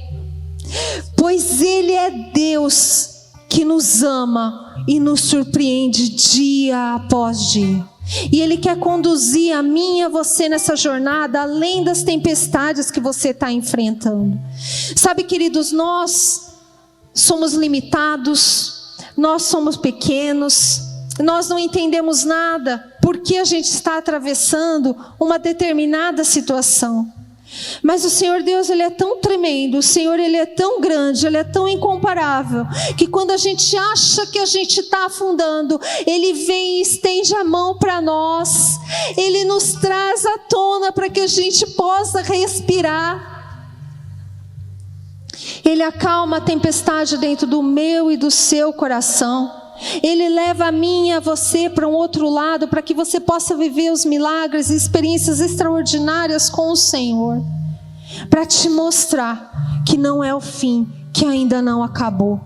Pois Ele é Deus que nos ama e nos surpreende dia após dia. E Ele quer conduzir a mim e a você nessa jornada, além das tempestades que você está enfrentando. Sabe, queridos, nós somos limitados, nós somos pequenos, nós não entendemos nada porque a gente está atravessando uma determinada situação. Mas o Senhor Deus, Ele é tão tremendo, o Senhor, Ele é tão grande, Ele é tão incomparável, que quando a gente acha que a gente está afundando, Ele vem e estende a mão para nós, Ele nos traz à tona para que a gente possa respirar. Ele acalma a tempestade dentro do meu e do seu coração. Ele leva a mim e a você para um outro lado, para que você possa viver os milagres e experiências extraordinárias com o Senhor, para te mostrar que não é o fim, que ainda não acabou.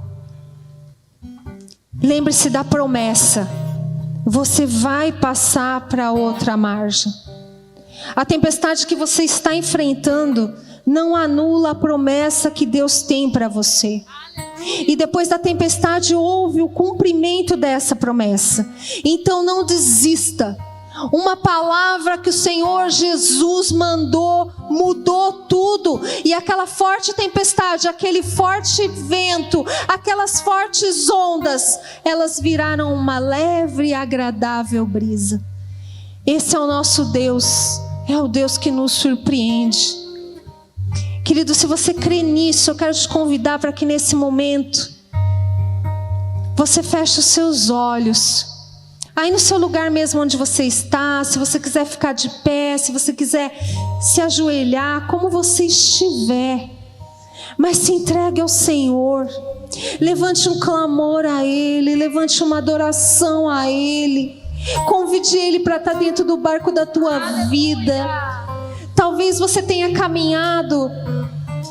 Lembre-se da promessa: você vai passar para outra margem. A tempestade que você está enfrentando não anula a promessa que Deus tem para você. E depois da tempestade houve o cumprimento dessa promessa. Então não desista. Uma palavra que o Senhor Jesus mandou mudou tudo. E aquela forte tempestade, aquele forte vento, aquelas fortes ondas, elas viraram uma leve e agradável brisa. Esse é o nosso Deus. É o Deus que nos surpreende. Querido, se você crê nisso, eu quero te convidar para que nesse momento você feche os seus olhos. Aí no seu lugar mesmo onde você está, se você quiser ficar de pé, se você quiser se ajoelhar, como você estiver. Mas se entregue ao Senhor. Levante um clamor a Ele, levante uma adoração a Ele. Convide Ele para estar dentro do barco da tua vida. Talvez você tenha caminhado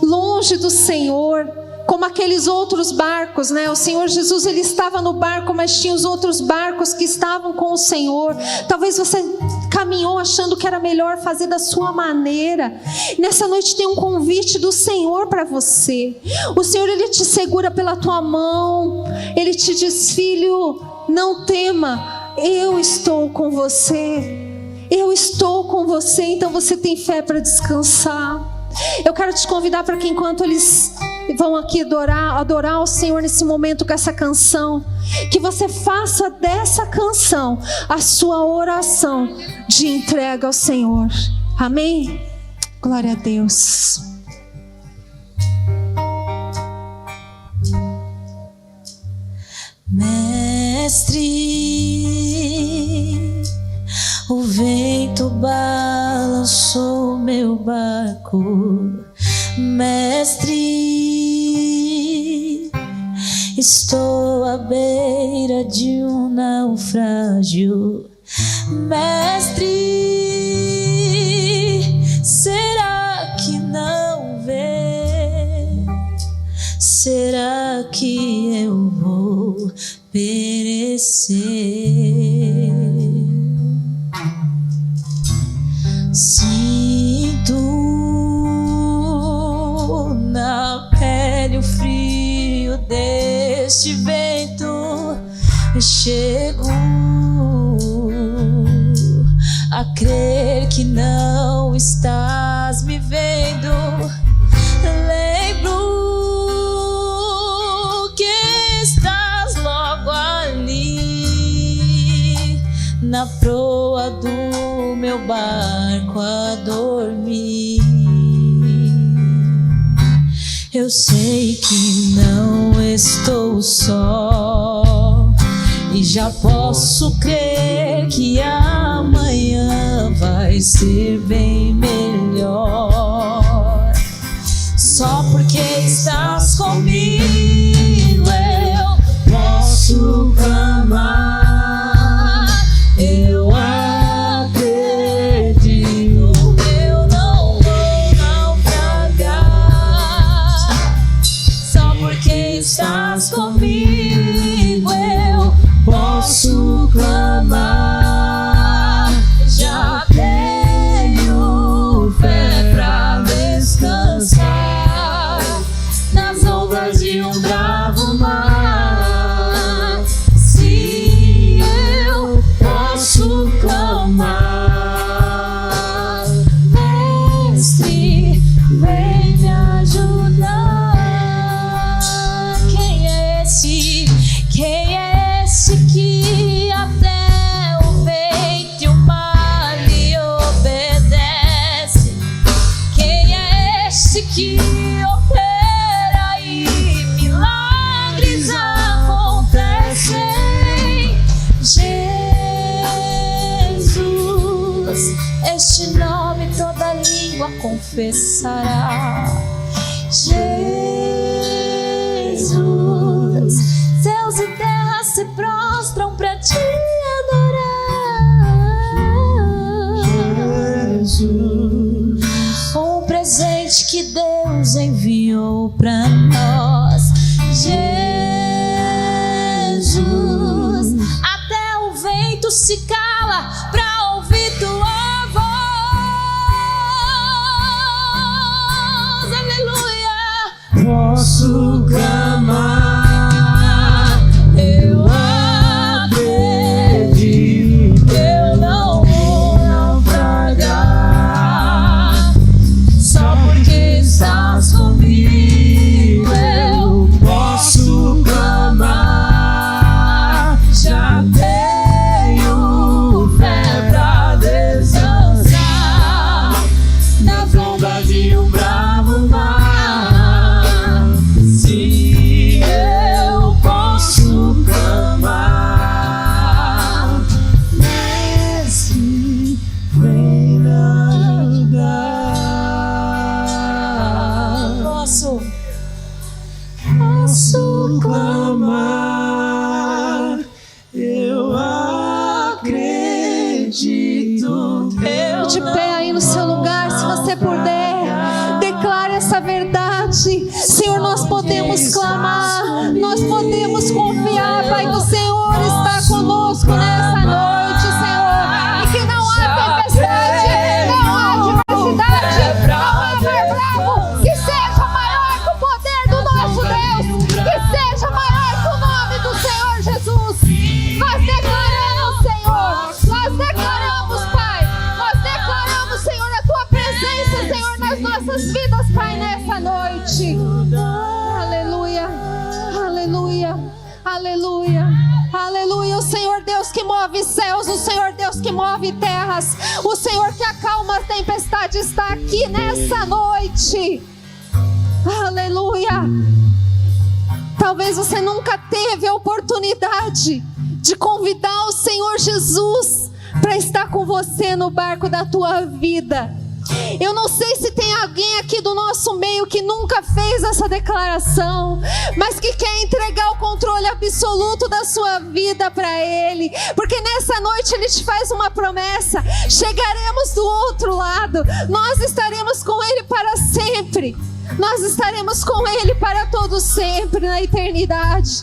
longe do Senhor, como aqueles outros barcos, né? O Senhor Jesus, Ele estava no barco, mas tinha os outros barcos que estavam com o Senhor. Talvez você caminhou achando que era melhor fazer da sua maneira. Nessa noite tem um convite do Senhor para você. O Senhor, Ele te segura pela tua mão. Ele te diz: filho, não tema, eu estou com você. Eu estou com você. Então você tem fé para descansar. Eu quero te convidar para que enquanto eles vão aqui adorar o Senhor nesse momento com essa canção, que você faça dessa canção a sua oração de entrega ao Senhor. Amém? Glória a Deus.
Mestre, o vento balançou meu barco. Mestre, estou à beira de um naufrágio. Mestre, será que não vê? Será que eu vou perecer? Sinto na pele o frio deste vento. Chego a crer que não estás me vendo. Lembro que estás logo ali, na proa do meu barco a dormir. Eu sei que não estou só, e já posso crer que amanhã vai ser bem melhor. Só porque estás comigo eu posso clamar. Eu acredito, eu não vou naufragar. Só porque estás comigo eu posso clamar. Já tenho fé pra descansar nas ondas de um bravo mar. Se eu posso clamar, Mestre, vem me ajudar. Quem é esse? Quem é esse que até o vento e o mar lhe obedece? Quem é esse que opera e milagres acontecem? Jesus, este nome toda língua confessará. Jesus, céus e terra se prostram pra te adorar. Jesus, um presente que Deus enviou pra nós. Jesus, até o vento se cala pra ouvir tua voz. Aleluia. Posso clamar, eu acredito, eu não vou naufragar. Só porque estás comigo eu posso clamar. Já tenho acredito.
De pé aí no seu lugar, se você puder, declare essa verdade. Senhor, nós podemos clamar, nós podemos confiar, Pai, que o Senhor está conosco nessa noite, Senhor, e que não há tempestade, não há adversidade, não há mar bravo que seja maior que o poder do nosso Deus, que seja maior que o nome do Senhor Jesus. Nós declaramos, Senhor, nós declaramos, Pai, nós declaramos, Senhor, a Tua presença, Senhor, nas nossas vidas, Pai, nessa noite. Aleluia, aleluia, aleluia, aleluia. O Senhor Deus que move céus, o Senhor Deus que move terras, o Senhor que acalma a tempestade está aqui nessa noite. Aleluia. Talvez você nunca teve a oportunidade de convidar o Senhor Jesus para estar com você no barco da tua vida. Eu não sei se tem alguém aqui do nosso meio que nunca fez essa declaração, mas que quer entregar o controle absoluto da sua vida para Ele, porque nessa noite Ele te faz uma promessa: chegaremos do outro lado, nós estaremos com Ele para sempre, nós estaremos com Ele para todo sempre, na eternidade.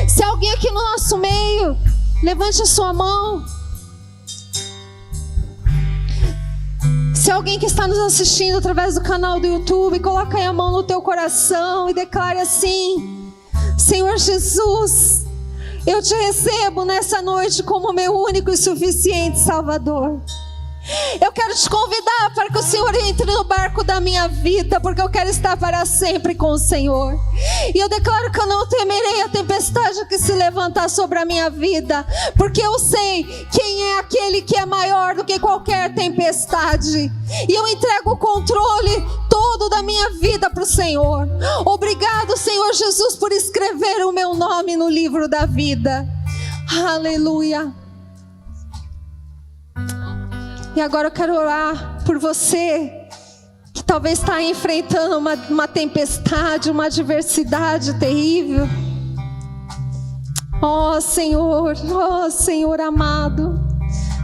Se alguém aqui no nosso meio, levante a sua mão. Se alguém que está nos assistindo através do canal do YouTube, coloca aí a mão no teu coração e declare assim: Senhor Jesus, eu te recebo nessa noite como meu único e suficiente Salvador. Eu quero te convidar para que o Senhor entre no barco da minha vida, porque eu quero estar para sempre com o Senhor. E eu declaro que eu não temerei a tempestade que se levantar sobre a minha vida, porque eu sei quem é aquele que é maior do que qualquer tempestade. E eu entrego o controle todo da minha vida para o Senhor. Obrigado, Senhor Jesus, por escrever o meu nome no livro da vida. Aleluia. E agora eu quero orar por você que talvez está enfrentando uma tempestade, uma adversidade terrível. Oh Senhor amado,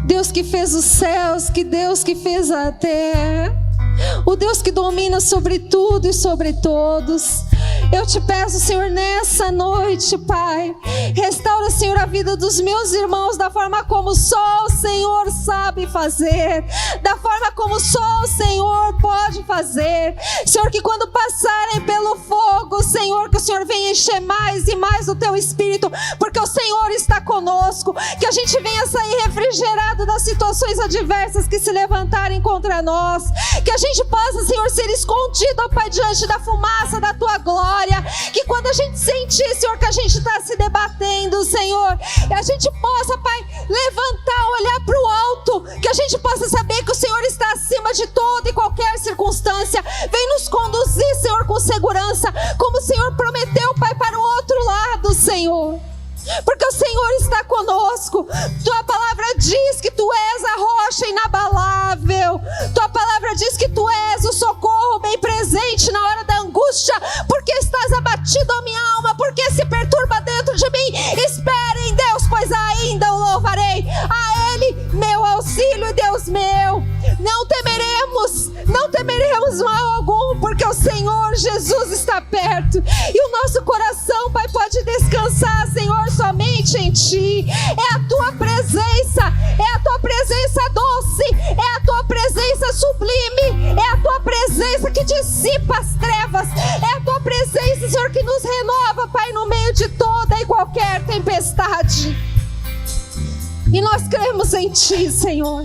Deus que fez os céus, que Deus que fez a terra, o Deus que domina sobre tudo e sobre todos. Eu te peço, Senhor, nessa noite, Pai, restaura, Senhor, a vida dos meus irmãos da forma como só o Senhor sabe fazer, da forma como só o Senhor pode fazer. Senhor, que quando passarem pelo fogo, Senhor, que o Senhor venha encher mais e mais do Teu Espírito, porque o Senhor está conosco, que a gente venha sair refrigerado das situações adversas que se levantarem contra nós, que a gente possa, Senhor, ser escondido, ó Pai, diante da fumaça da Tua glória, que quando a gente sentir, Senhor, que a gente está se debatendo, Senhor, a gente possa, Pai, levantar, olhar para o alto, que a gente possa saber que o Senhor está acima de toda e qualquer circunstância. Vem nos conduzir, Senhor, com segurança, como o Senhor prometeu, Pai, para o outro lado, Senhor, porque o Senhor está conosco. Tua palavra diz que Tu és a rocha inabalável. Tua palavra diz que Tu és o socorro bem presente na hora da angústia. Porque estás abatido, ó minha alma, porque se perturba dentro de mim. Espere em Deus, pois ainda o louvarei. A Ele, meu auxílio e Deus meu. Não temeremos mal algum, porque o Senhor Jesus está perto. E o nosso coração, Pai, pode descansar, Senhor, somente em Ti. É a Tua presença doce, é a Tua presença sublime, é a Tua presença que dissipa as trevas, é a Tua presença, Senhor, que nos renova, Pai, no meio de toda e qualquer tempestade. E nós cremos em Ti, Senhor.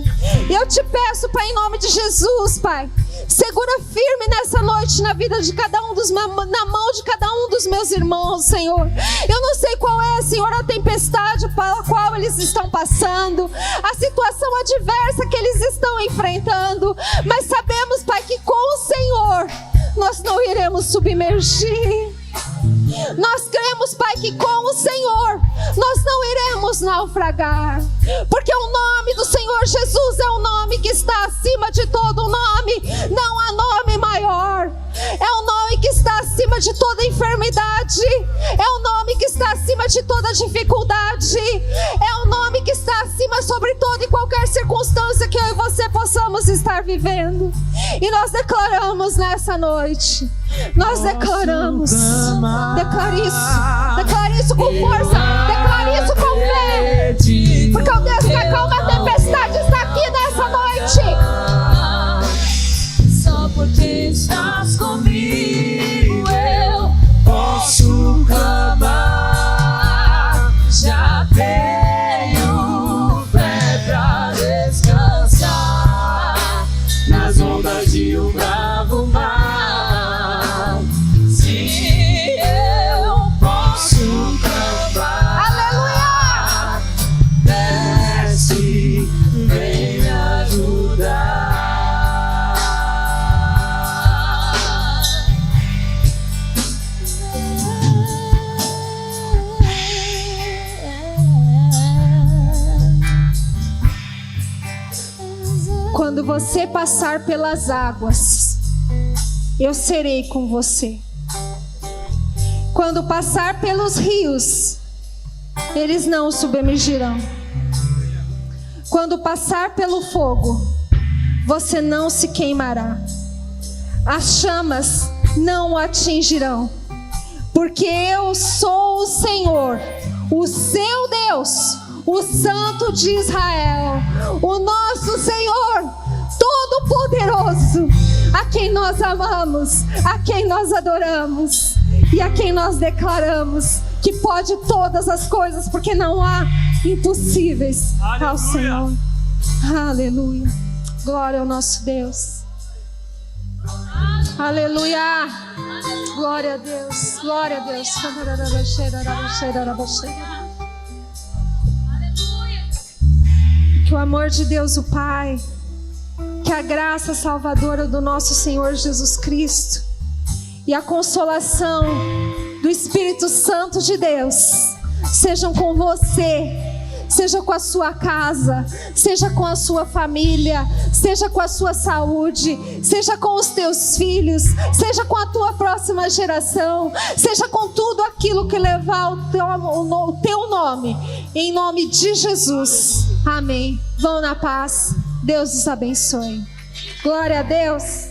Eu te peço, Pai, em nome de Jesus, Pai, segura firme nessa noite na vida de cada um na mão de cada um dos meus irmãos, Senhor. Eu não sei qual é, Senhor, a tempestade pela qual eles estão passando, a situação adversa que eles estão enfrentando, mas sabemos, Pai, que com o Senhor nós não iremos submergir. Nós cremos, Pai, que com o Senhor nós não iremos naufragar, porque o nome do Senhor Jesus é um nome que está acima de todo nome. Não há nome maior. É um nome que está acima de toda enfermidade, é um nome que está acima de toda dificuldade, é um nome que está acima sobre toda e qualquer circunstância possamos estar vivendo. E nós declaramos nessa noite. Nós declaramos. Declare isso com força. Declare isso com fé. Porque o Deus que acalma a tempestade está aqui nessa noite.
Só porque estás comigo eu posso clamar. Já tenho fé pra descansar nas ondas de um bravo mar. Sim, eu posso clamar.
Aleluia!
Desce, vem me ajudar.
Quando você passar pelas águas, eu serei com você. Quando passar pelos rios, eles não o submergirão. Quando passar pelo fogo, você não se queimará. As chamas não o atingirão. Porque eu sou o Senhor, o seu Deus, o Santo de Israel, o nosso Senhor, Todo-Poderoso, a quem nós amamos, a quem nós adoramos e a quem nós declaramos que pode todas as coisas, porque não há impossíveis ao Senhor. Aleluia. Glória ao nosso Deus. Aleluia. Glória a Deus. Glória a Deus. Que o amor de Deus o Pai, que a graça salvadora do nosso Senhor Jesus Cristo e a consolação do Espírito Santo de Deus sejam com você, seja com a sua casa, seja com a sua família, seja com a sua saúde, seja com os teus filhos, seja com a tua próxima geração, seja com tudo aquilo que levar o teu nome, em nome de Jesus. Amém. Vão na paz. Deus os abençoe. Glória a Deus.